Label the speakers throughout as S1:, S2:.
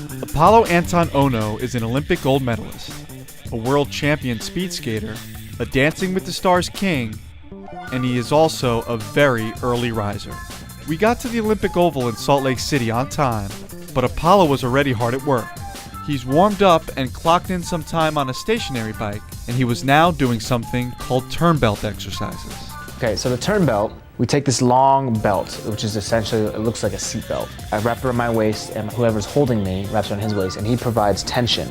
S1: Apolo Ohno is an Olympic gold medalist, a world champion speed skater, a Dancing with the Stars king, and he is also a very early riser. We got to the Olympic Oval in Salt Lake City on time, but Apolo was already hard at work. He's warmed up and clocked in some time on a stationary bike, and he was now doing something called turn belt exercises.
S2: Okay, so the turn belt, we take this long belt, which is essentially, it looks like a seat belt. I wrap it around my waist, and whoever's holding me wraps around his waist, and he provides tension.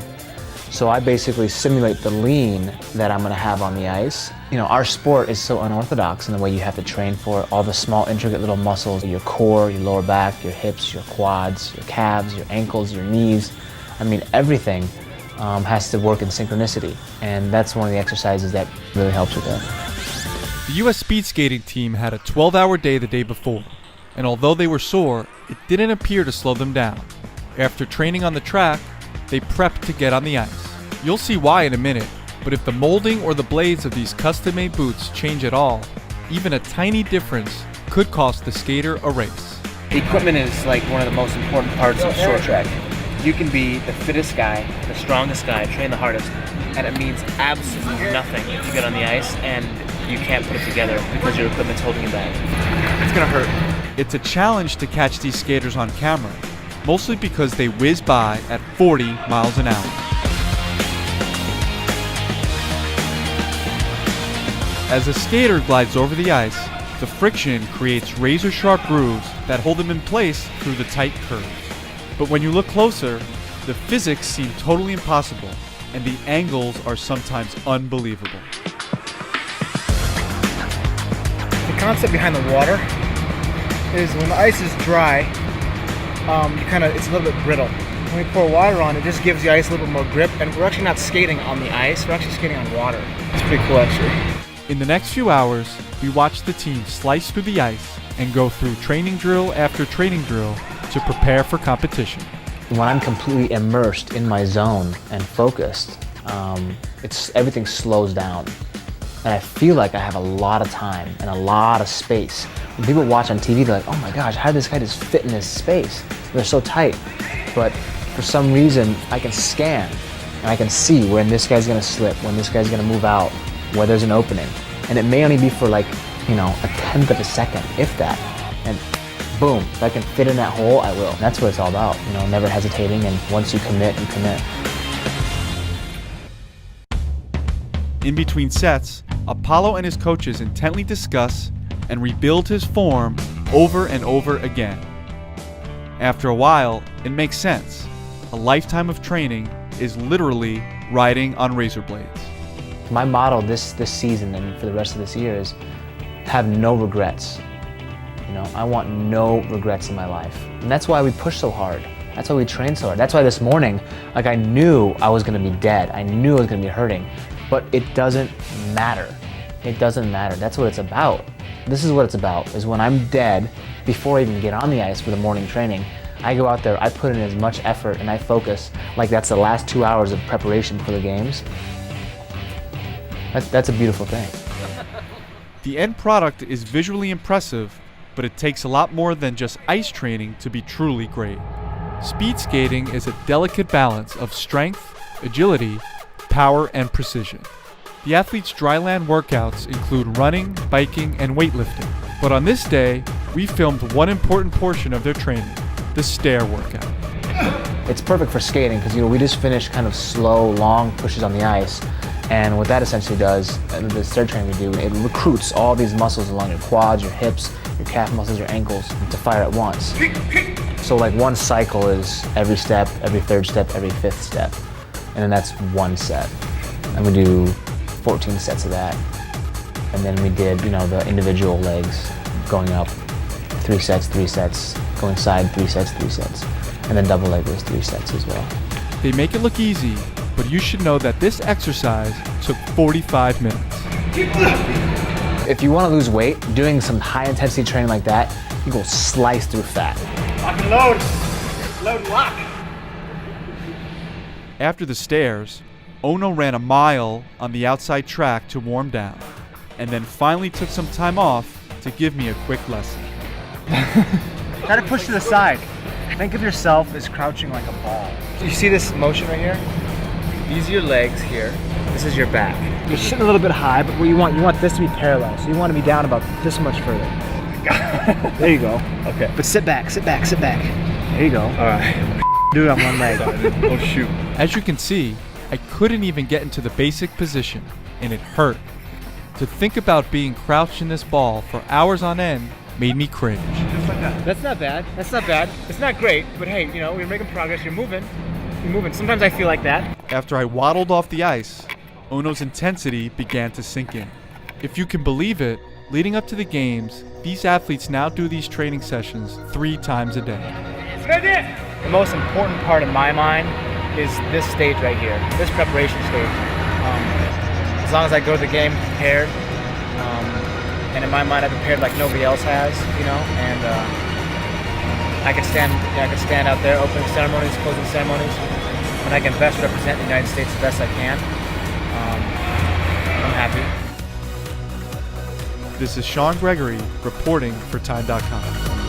S2: So I basically simulate the lean that I'm gonna have on the ice. You know, our sport is so unorthodox in the way you have to train for it. All the small, intricate little muscles, your core, your lower back, your hips, your quads, your calves, your ankles, your knees. I mean, everything has to work in synchronicity, and that's one of the exercises that really helps with that.
S1: The U.S. speed skating team had a 12-hour day the day before, and although they were sore, it didn't appear to slow them down. After training on the track, they prepped to get on the ice. You'll see why in a minute, but if the molding or the blades of these custom-made boots change at all, even a tiny difference could cost the skater a race.
S3: The equipment is like one of the most important parts of short track. You can be the fittest guy, the strongest guy, train the hardest, and it means absolutely nothing if you get on the ice and you can't put it together because your equipment's holding you back. It's gonna hurt.
S1: It's a challenge to catch these skaters on camera, mostly because they whiz by at 40 miles an hour. As a skater glides over the ice, the friction creates razor-sharp grooves that hold them in place through the tight curves. But when you look closer, the physics seem totally impossible, and the angles are sometimes unbelievable.
S4: The concept behind the water is when the ice is dry, it's a little bit brittle. When we pour water on, it just gives the ice a little bit more grip, and we're actually not skating on the ice, we're actually skating on water. It's pretty cool, actually.
S1: In the next few hours, we watch the team slice through the ice and go through training drill after training drill to prepare for competition.
S2: When I'm completely immersed in my zone and focused, everything slows down. And I feel like I have a lot of time and a lot of space. When people watch on TV, they're like, oh my gosh, how did this guy just fit in this space? They're so tight. But for some reason, I can scan and I can see when this guy's gonna slip, when this guy's gonna move out, where there's an opening. And it may only be for like, a tenth of a second, if that. And boom, if I can fit in that hole, I will. And that's what it's all about, never hesitating, and once you commit, you commit.
S1: In between sets, Apolo and his coaches intently discuss and rebuild his form over and over again. After a while, it makes sense. A lifetime of training is literally riding on razor blades.
S2: My motto this season and for the rest of this year is have no regrets. I want no regrets in my life. And that's why we push so hard. That's why we train so hard. That's why this morning, I knew I was gonna be dead. I knew I was gonna be hurting. But it doesn't matter. It doesn't matter. That's what it's about. This is what it's about, is when I'm dead, before I even get on the ice for the morning training, I go out there, I put in as much effort and I focus like that's the last 2 hours of preparation for the games. That's a beautiful thing.
S1: The end product is visually impressive, but it takes a lot more than just ice training to be truly great. Speed skating is a delicate balance of strength, agility, power, and precision. The athletes' dryland workouts include running, biking, and weightlifting. But on this day, we filmed one important portion of their training, the stair workout.
S2: It's perfect for skating because we just finished kind of slow, long pushes on the ice. And what that essentially does, the stair training we do, it recruits all these muscles along your quads, your hips, your calf muscles, your ankles to fire at once. So like one cycle is every step, every third step, every fifth step. And then that's one set. And we do 14 sets of that. And then we did, the individual legs going up, 3 sets, going side, 3 sets. And then double leg was 3 sets as well.
S1: They make it look easy, but you should know that this exercise took 45 minutes.
S2: If you want to lose weight, doing some high intensity training like that, you go slice through fat.
S4: Lock and load. Load and lock.
S1: After the stairs, Ohno ran a mile on the outside track to warm down, and then finally took some time off to give me a quick lesson.
S4: Try to push to the side. Think of yourself as crouching like a ball. You see this motion right here?
S3: These are your legs here. This is your back.
S4: You're sitting a little bit high, but what you want this to be parallel. So you want to be down about this much further. There you go.
S3: Okay.
S4: But sit back, sit back, sit back. There you go.
S3: All right.
S4: Do it on one leg.
S3: Oh shoot.
S1: As you can see, I couldn't even get into the basic position, and it hurt. To think about being crouched in this ball for hours on end made me cringe.
S4: That's not bad. That's not bad. It's not great, but hey, you know, we're making progress. You're moving. You're moving. Sometimes I feel like that.
S1: After I waddled off the ice, Ohno's intensity began to sink in. If you can believe it, leading up to the games, these athletes now do these training sessions 3 times a day.
S4: The most important part in my mind is this stage right here, this preparation stage. As long as I go to the game prepared, and in my mind I've prepared like nobody else has, you know, and I can stand out there, opening ceremonies, closing ceremonies, and I can best represent the United States the best I can. I'm happy.
S1: This is Sean Gregory reporting for Time.com.